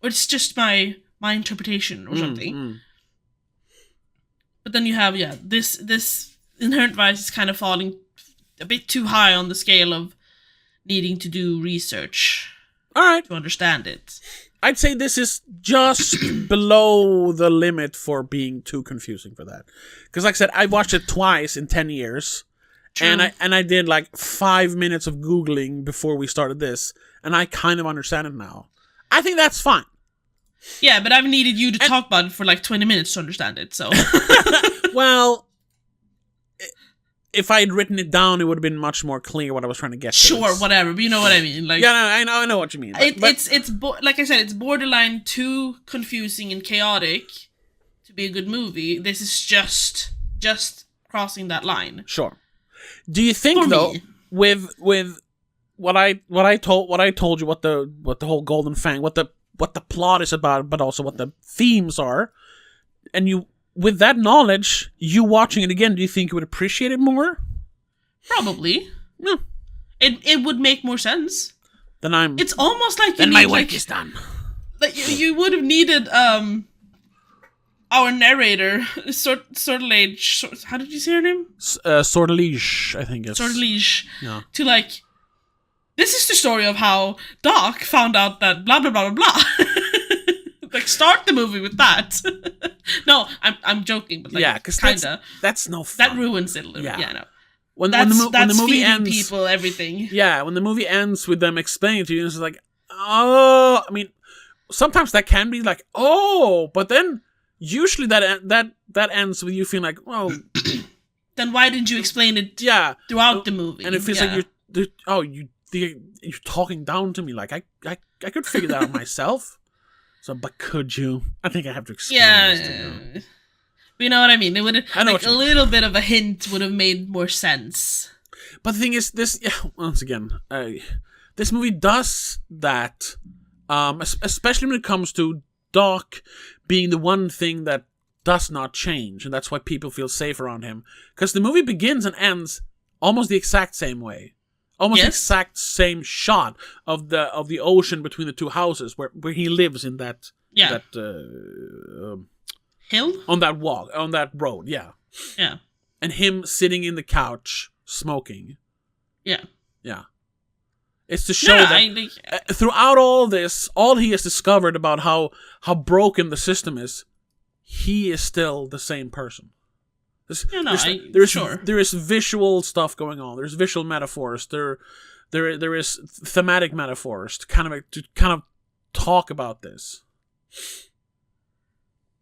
Or it's just my interpretation or something. But then you have, this Inherent Vice is kind of falling a bit too high on the scale of needing to do research. All right. To understand it. I'd say this is just below the limit for being too confusing for that. Because like I said, I watched it twice in 10 years. True. And I did 5 minutes of Googling before we started this. And I kind of understand it now. I think that's fine. Yeah, but I've needed you to talk about it for 20 minutes to understand it, so... Well... If I had written it down, it would have been much more clear what I was trying to get to. Sure, whatever, but you know what I mean. I know what you mean. It's like I said, it's borderline too confusing and chaotic to be a good movie. This is just crossing that line. Sure. Do you think though, with what I told you, what the whole Golden Fang, what the plot is about, but also what the themes are, and you. With that knowledge, you watching it again, do you think you would appreciate it more? Probably. No. It would make more sense. It's almost like you need... Then my work is done. You would have needed, our narrator, Sortilege... How did you say her name? Sortilege, I think it's... Sortilege. Yeah. To, this is the story of how Doc found out that blah, blah, blah, blah, blah. Start the movie with that. No, I'm joking, but because kinda. That's no fun. That ruins it a little. Yeah, no. When the movie ends, people everything. Yeah, when the movie ends with them explaining to you, it's oh, I mean, sometimes that can be but then usually that ends with you feeling well. Then why didn't you explain it? Throughout the movie, and it feels like you're talking down to me. I could figure that out myself. So, but could you? I think I have to explain this to you. But you know what I mean? It would have, a little bit of a hint would have made more sense. But the thing is, once again, this movie does that, especially when it comes to Doc being the one thing that does not change, and that's why people feel safe around him. Because the movie begins and ends almost the exact same way. Almost the exact same shot of the ocean between the two houses where he lives in that Yeah. Hill? On that road, yeah. Yeah. And him sitting in the couch smoking. Yeah. Yeah. It's to show throughout all this, all he has discovered about how broken the system is, he is still the same person. There is visual stuff going on. There's visual metaphors. There is thematic metaphors to kind of talk about this.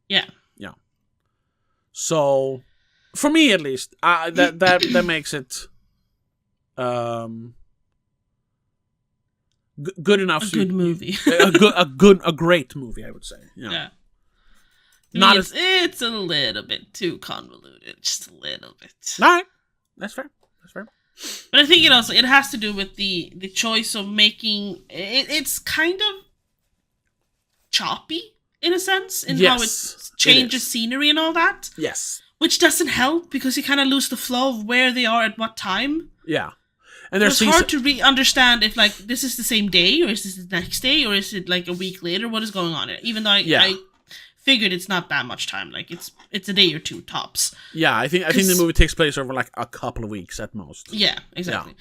Yeah. Yeah. So, for me at least, that makes it good enough. A good movie. a great movie, I would say. Yeah. It's a little bit too convoluted, just a little bit. All right, that's fair. But I think it has to do with the choice of making it's kind of choppy in a sense in how it changes scenery and all that. Yes, which doesn't help because you kind of lose the flow of where they are at what time. Yeah, and it's hard to understand if like this is the same day or is this the next day or is it like a week later. What is going on here? Even though I figured it's not that much time. Like it's a day or two tops. Yeah, I think the movie takes place over like a couple of weeks at most. Yeah, exactly.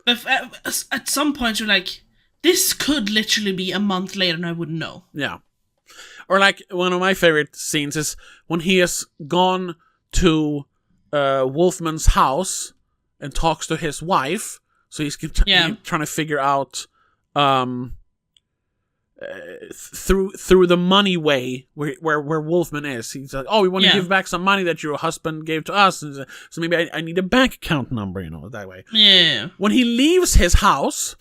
Yeah. But at some point you're like, this could literally be a month later and I wouldn't know. Yeah. Or like one of my favorite scenes is when he has gone to Wolfman's house and talks to his wife. So he's trying to figure out through the money way where Wolfman is. He's like, we want to give back some money that your husband gave to us, and so maybe I need a bank account number, that way. Yeah. When he leaves his house,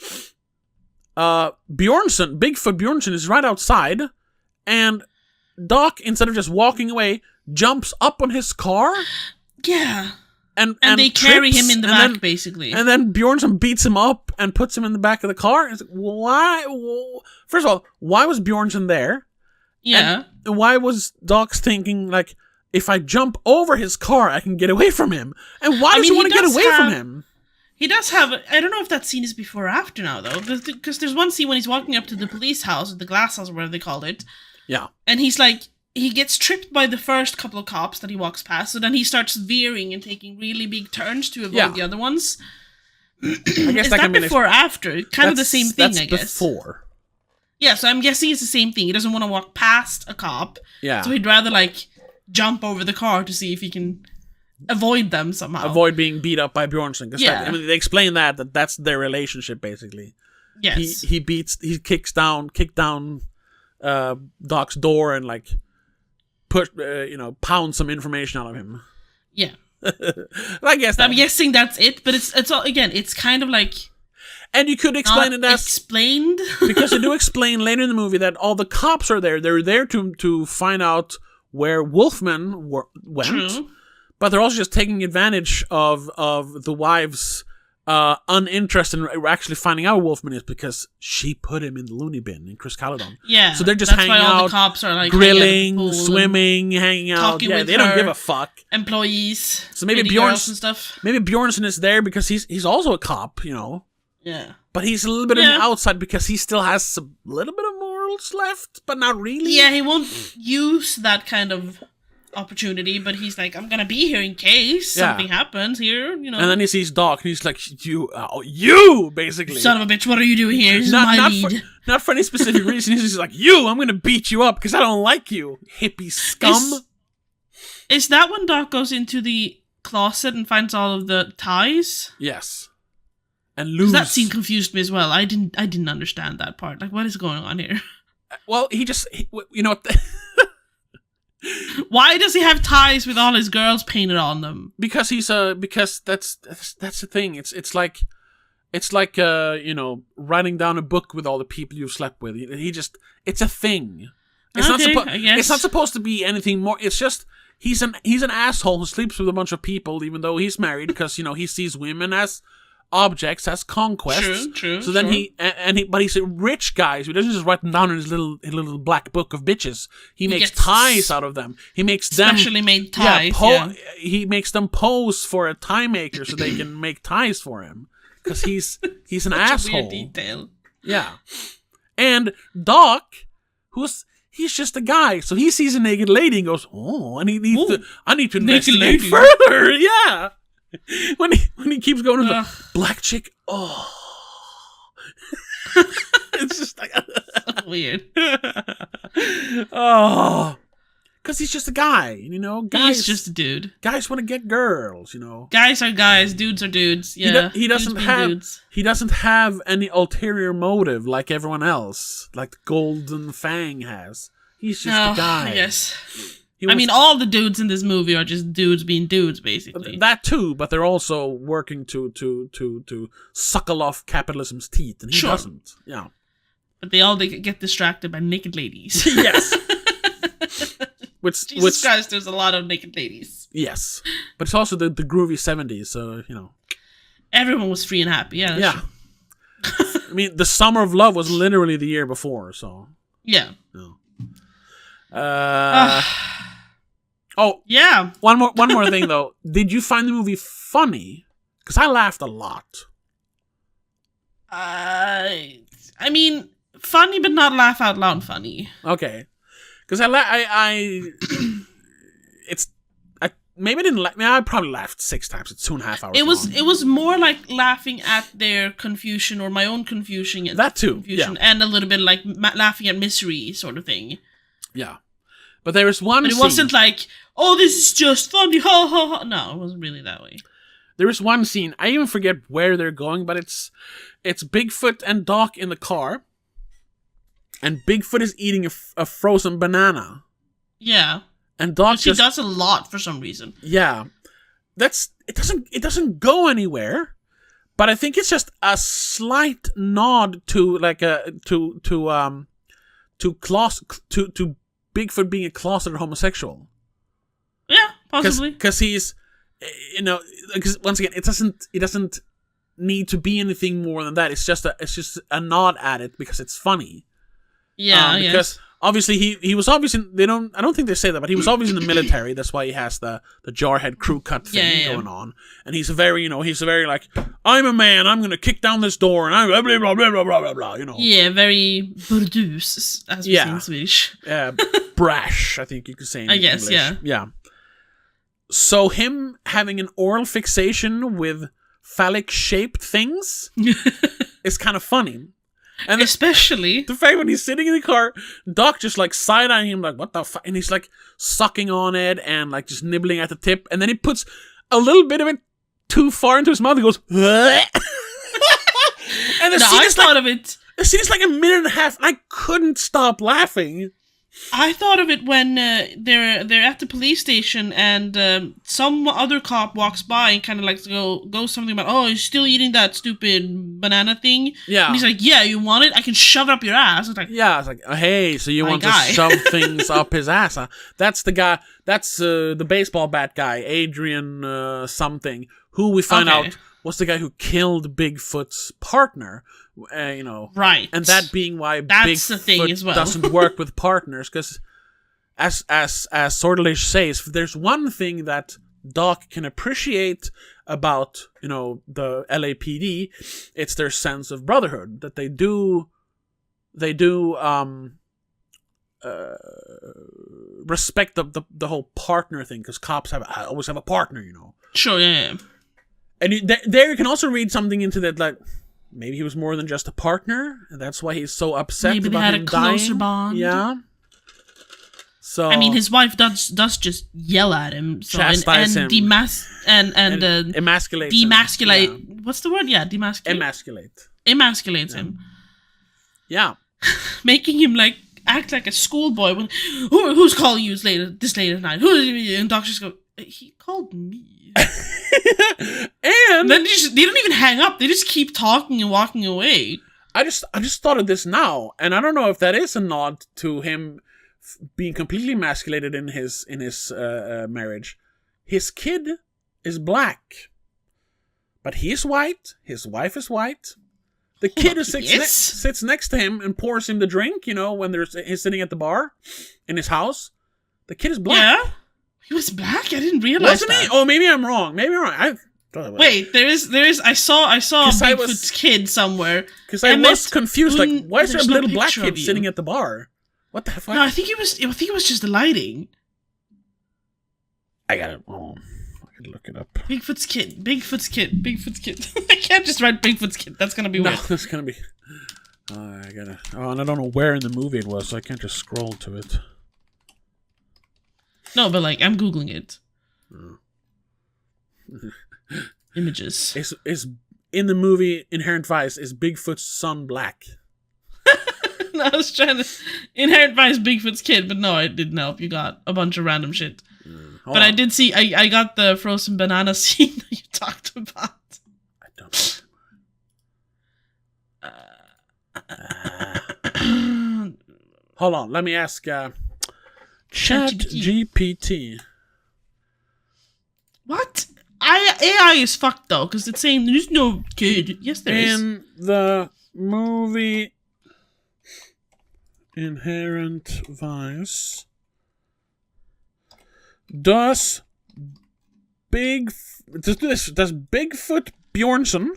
Bjornsson, Bigfoot Bjornsson, is right outside, and Doc, instead of just walking away, jumps up on his car. Yeah. And they carry him in the back, basically. And then Bjornsson beats him up and puts him in the back of the car. It's like, why? First of all, why was Bjornsson there? Yeah. And why was Doc thinking, like, if I jump over his car, I can get away from him? And why does he want to get away from him? He does have... I don't know if that scene is before or after now, though. Because there's one scene when he's walking up to the police house, or the glass house, or whatever they called it. Yeah. And he's like... He gets tripped by the first couple of cops that he walks past, so then he starts veering and taking really big turns to avoid the other ones. I guess is that before or after? Kind of the same thing, I guess. That's before. Yeah, so I'm guessing it's the same thing. He doesn't want to walk past a cop, so he'd rather, like, jump over the car to see if he can avoid them somehow. Avoid being beat up by Bjornsson. They explain that's their relationship, basically. Yes. He kicked down Doc's door and, like, pound some information out of him. Yeah. I guess I'm guessing that's it, but it's all, again, it's kind of like... And you could explain it as... explained? Because they do explain later in the movie that all the cops are there. They're there to find out where Wolfman went. True. But they're also just taking advantage of the wife's uninterest in actually finding out who Wolfman is because she put him in the loony bin in Chris Caledon. Yeah. So they're just hanging out, all the cops are like grilling, swimming, hanging out. Yeah, they don't give a fuck. Employees. So maybe Bjornsson is there because he's also a cop, Yeah. But he's a little bit on the outside because he still has a little bit of morals left, but not really. Yeah, he won't use that kind of opportunity, but he's like, I'm gonna be here in case something happens here, And then he sees Doc, and he's like, you, basically. Son of a bitch, what are you doing here? This is my lead. Not for any specific reason. He's just like, I'm gonna beat you up because I don't like you, hippie scum. Is that when Doc goes into the closet and finds all of the ties? Yes. And lose. That scene confused me as well. I didn't understand that part. Like, what is going on here? Well, why does he have ties with all his girls painted on them? Because because that's the thing. It's like writing down a book with all the people you've slept with. It's a thing. It's not supposed to be anything more. It's just he's an asshole who sleeps with a bunch of people, even though he's married, because he sees women as objects, as conquests. True. So then but he's a rich guy, so he doesn't just write them down in his little black book of bitches. He makes ties out of them. He makes them specially made ties. He makes them pose for a tie maker so they can make ties for him. Because he's an asshole. A weird detail. Yeah. And Doc, He's just a guy. So he sees a naked lady and goes, oh, I need to investigate lady. further. Yeah. When he keeps going to the black chick, oh. It's just like So weird. Oh. Because he's just a guy, you know? He's just a dude. Guys want to get girls, you know? Guys are guys, dudes are dudes. Yeah. He doesn't have any ulterior motive like everyone else, like the Golden Fang has. He's just a guy. Yes. All the dudes in this movie are just dudes being dudes, basically. That too, but they're also working to suckle off capitalism's teeth, and he doesn't. Yeah. But they all get distracted by naked ladies. Yes. Jesus Christ, there's a lot of naked ladies. Yes. But it's also the groovy 70s, so, you know. Everyone was free and happy, yeah. Yeah. I mean, the Summer of Love was literally the year before, so. Yeah. No. Oh. Yeah. One more thing, though. Did you find the movie funny? Because I laughed a lot. I mean, funny, but not laugh out loud funny. Okay. Because I probably laughed 6 times. It's 2.5 hours. It was more like laughing at their confusion or my own confusion. That too, yeah. And a little bit like laughing at misery sort of thing. Yeah, but there was one. But it wasn't like, oh, this is just funny, ha ha ha. No, it wasn't really that way. There is one scene. I even forget where they're going, but it's Bigfoot and Doc in the car. And Bigfoot is eating a frozen banana. Yeah. And Doc she does a lot for some reason. Yeah. It doesn't go anywhere. But I think it's just a slight nod to to Bigfoot being a closeted homosexual. Yeah, possibly. Because he's, you know, because once again, it doesn't need to be anything more than that. It's just a nod at it because it's funny. Yeah, because obviously he was obviously I don't think they say that, but he was obviously in the military. That's why he has the Jarhead crew cut thing going on, and he's very like, I'm a man, I'm gonna kick down this door, and I'm blah blah blah blah blah blah blah, you know. Yeah, very burdus, as we say in Swedish. Brash, I think you could say in English. Yeah. So him having an oral fixation with phallic shaped things is kind of funny. And especially the fact when he's sitting in the car, Doc just like side-eyeing him like, what the fuck? And he's like sucking on it and like just nibbling at the tip. And then he puts a little bit of it too far into his mouth and goes, and the scene is like a minute and a half. And I couldn't stop laughing. I thought of it when they're at the police station and some other cop walks by and kind of like goes something about, oh, you're still eating that stupid banana thing? Yeah. And he's like, yeah, you want it? I can shove it up your ass. It's like, it's like, hey, so you want to shove things up his ass? Huh? That's the guy. That's the baseball bat guy, Adrian something, who we find out was the guy who killed Bigfoot's partner. You know, right, and that being why that's the thing as well. Doesn't work with partners, because as Sortelish says, if there's one thing that Doc can appreciate about, you know, the LAPD, it's their sense of brotherhood, that they do respect the whole partner thing, because cops always have a partner, you know. Sure, yeah. And there you can also read something into that, like, maybe he was more than just a partner, and that's why he's so upset maybe about they had him a closer dying. bond. Yeah. So I mean, his wife does just yell at him, so, chastise him, and emasculate. Demasculate. Him. Yeah. What's the word? Yeah, demasculate. Emasculates him. Yeah. Making him like act like a schoolboy when who's calling you this late at night? And doctors go, he called me. And then they don't even hang up. They just keep talking and walking away. I just thought of this now, and I don't know if that is a nod to him being completely emasculated in his marriage. His kid is black, but he is white. His wife is white. The kid sits next to him and pours him the drink. You know, when he's sitting at the bar in his house. The kid is black. Yeah. He was black? I didn't realize Wasn't he? Oh, maybe I'm wrong. Wait, there is. I saw Bigfoot's kid somewhere. Because I was confused. Like, why is there a little black kid sitting at the bar? What the fuck? No, I think it was just the lighting. I got it. Oh, I can look it up. Bigfoot's kid. I can't just write Bigfoot's kid. That's gonna be weird. No, that's gonna be. I gotta. Oh, and I don't know where in the movie it was, so I can't just scroll to it. No, but like I'm googling it. Images. Is in the movie Inherent Vice, is Bigfoot's son black? I was trying to Inherent Vice Bigfoot's kid, but no, it didn't help. You got a bunch of random shit. But I did see, I got the frozen banana scene that you talked about. I don't know. Hold on, let me ask ChatGPT. What? AI is fucked though, because it's saying there's no kid. Yes, there is. In the movie Inherent Vice, does Bigfoot Bjornsson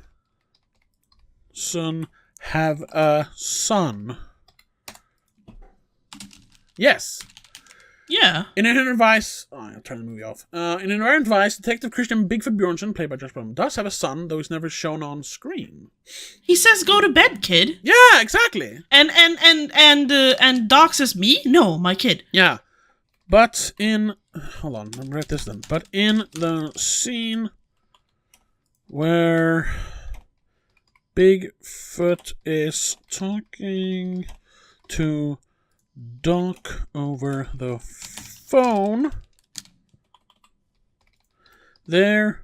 have a son? Yes. Yeah. In Inherent Vice, I'll turn the movie off. In Inherent Vice, Detective Christian Bigfoot Bjornsson, played by Josh Brolin, does have a son, though he's never shown on screen. He says, "Go to bed, kid." Yeah, exactly. And Doc says, "Me? No, my kid." Yeah, but hold on, let me write this then. But in the scene where Bigfoot is talking to Doc over the phone, there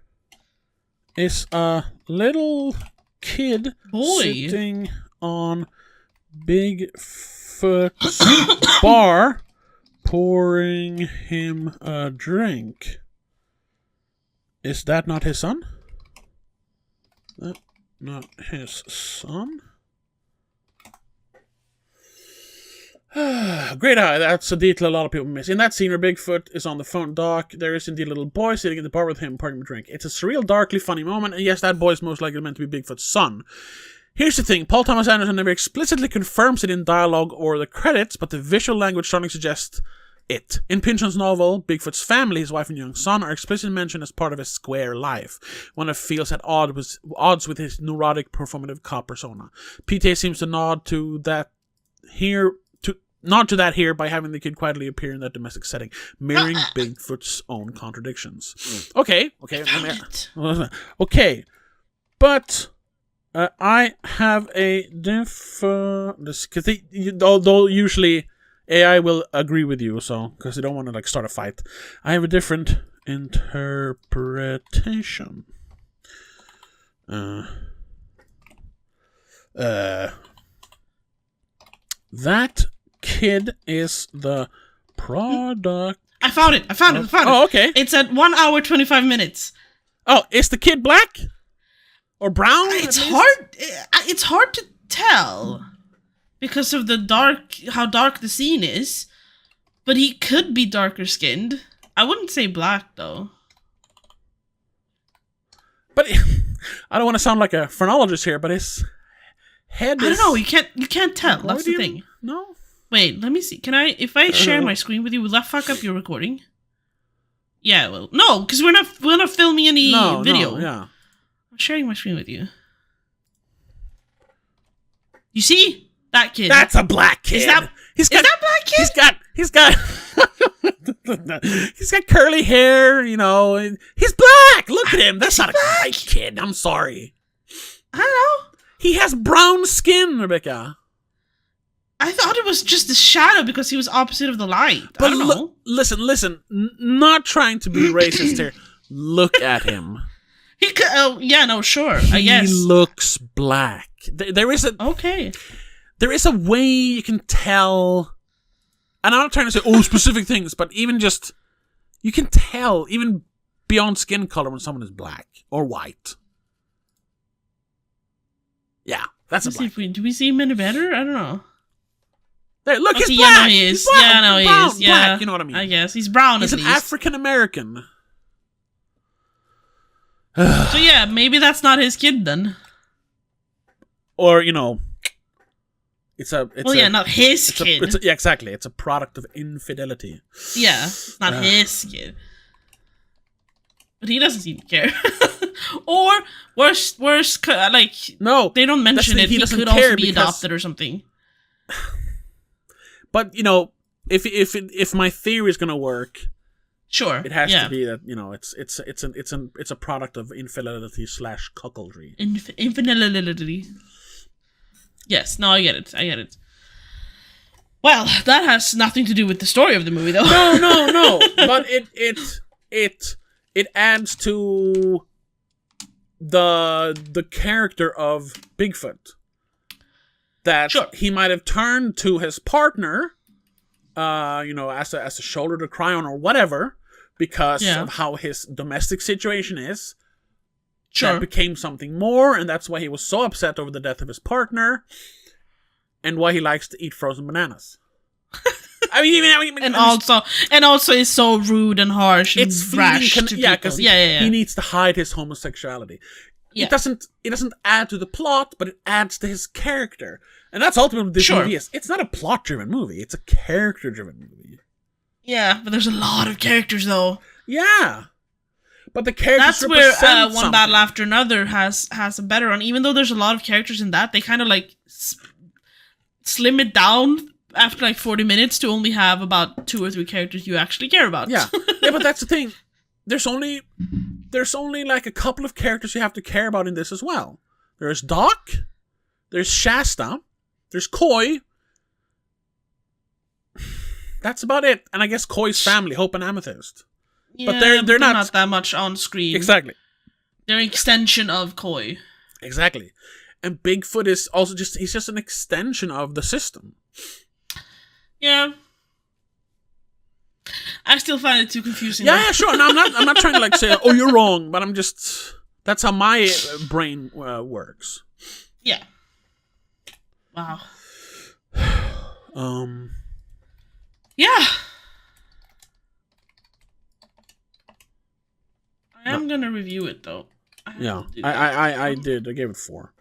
is a little kid sitting on Bigfoot's bar, pouring him a drink. Is that not his son? That not his son? Great eye, that's a detail a lot of people miss. In that scene where Bigfoot is on the phone Doc, there is indeed a little boy sitting at the bar with him, pouring him a drink. It's a surreal, darkly funny moment, and yes, that boy is most likely meant to be Bigfoot's son. Here's the thing, Paul Thomas Anderson never explicitly confirms it in dialogue or the credits, but the visual language strongly suggests it. In Pynchon's novel, Bigfoot's family, his wife and young son, are explicitly mentioned as part of his square life, one that feels at odds with his neurotic performative cop persona. PTA seems to nod to that here by having the kid quietly appear in that domestic setting, mirroring Bigfoot's own contradictions. Okay. Okay. But I have a different... Because although usually AI will agree with you, so because they don't want to like start a fight. I have a different interpretation. That kid is the product. I found it. Oh, okay. It's at 1 hour 25 minutes. Oh, is the kid black or brown? It's hard. It's hard to tell because of how dark the scene is. But he could be darker skinned. I wouldn't say black though. But I don't want to sound like a phrenologist here, but his head. I don't know. You can't tell. That's the thing. No. Wait, let me see. Can I? If I share my screen with you, will that fuck up your recording? Yeah, well, no, because we're not filming any video. No, yeah. I'm sharing my screen with you. You see that kid? That's a black kid. Is that black kid? He's got curly hair. You know, he's black. Look at him. That's not a white kid. I'm sorry. I don't know. He has brown skin, Rebecca. I thought it was just the shadow because he was opposite of the light. But I don't know. Listen. Not trying to be racist here. Look at him. He could. Oh, yeah, no, sure. I guess he looks black. There is a way you can tell. And I'm not trying to say specific things, but even just you can tell even beyond skin color when someone is black or white. Yeah, that's a black. Do we see him any better? I don't know. There, look, he's black. Yeah, he is. Black. Yeah, no, he is. Yeah, black, you know what I mean. I guess he's brown. He's an African American. So yeah, maybe that's not his kid then. Or not his kid. Yeah, exactly. It's a product of infidelity. Yeah, not his kid. But he doesn't seem to care. Or worse, like no, they don't mention it. He could also be adopted or something. But if my theory is gonna work, sure, it has to be that it's a product of infidelity / cuckoldry. Infidelity. Yes, no, I get it. Well, that has nothing to do with the story of the movie, though. No. But it adds to the character of Bigfoot. That he might have turned to his partner, as a shoulder to cry on or whatever, because of how his domestic situation is. That became something more, and that's why he was so upset over the death of his partner, and why he likes to eat frozen bananas. And also is so rude and harsh and rash to people. Because he needs to hide his homosexuality. Yeah. It doesn't add to the plot, but it adds to his character. And that's ultimately what this movie is. It's not a plot-driven movie. It's a character-driven movie. Yeah, but there's a lot of characters, though. Yeah. But the characters That's where One Battle After Another has a better run. Even though there's a lot of characters in that, they kind of like slim it down after like 40 minutes to only have about 2 or 3 characters you actually care about. Yeah, but that's the thing. There's only like a couple of characters you have to care about in this as well. There's Doc, there's Shasta, there's Coy. That's about it. And I guess Coy's family, Hope and Amethyst. Yeah, but they're not that much on screen. Exactly. They're an extension of Coy. Exactly. And Bigfoot is also he's just an extension of the system. Yeah. I still find it too confusing. Yeah, sure. No, I'm not trying to like say, oh, you're wrong, but that's how my brain works. Yeah. Wow. Yeah. I am gonna review it though. I did. I gave it 4.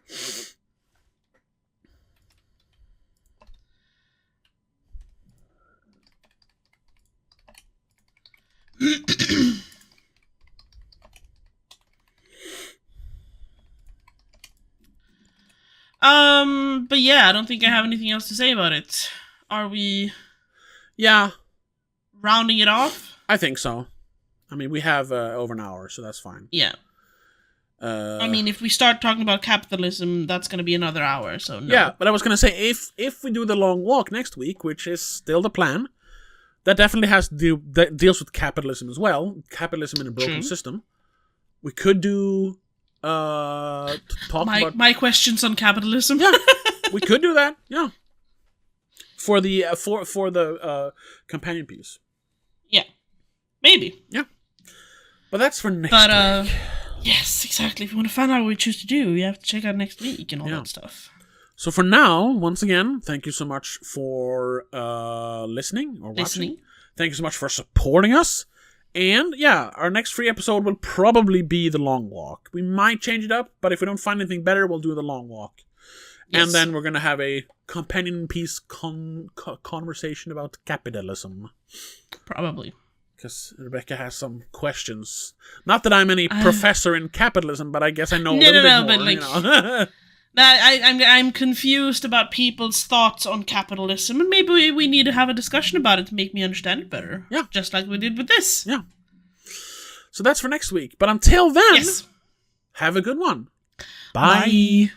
But yeah, I don't think I have anything else to say about it. Are we? Yeah. Rounding it off? I think so. I mean, we have over an hour, so that's fine. Yeah. I mean, if we start talking about capitalism, that's going to be another hour, so no. Yeah, but I was going to say, if we do the long walk next week, which is still the plan, that definitely that deals with capitalism as well. Capitalism in a broken system. We could do talk about my questions on capitalism. Yeah, we could do that. Yeah, for the companion piece. Yeah, maybe. Yeah, but that's for next week. Yes, exactly. If you want to find out what we choose to do, you have to check out next week and all that stuff. So for now, once again, thank you so much for listening or watching. Thank you so much for supporting us. And yeah, our next free episode will probably be the long walk. We might change it up, but if we don't find anything better, we'll do the long walk. Yes. And then we're going to have a companion piece conversation about capitalism. Probably. Because Rebecca has some questions. Not that I'm any professor in capitalism, but I guess I know a little bit more. But like, I'm confused about people's thoughts on capitalism, and maybe we need to have a discussion about it to make me understand it better. Yeah. Just like we did with this. Yeah. So that's for next week. But until then, have a good one. Bye.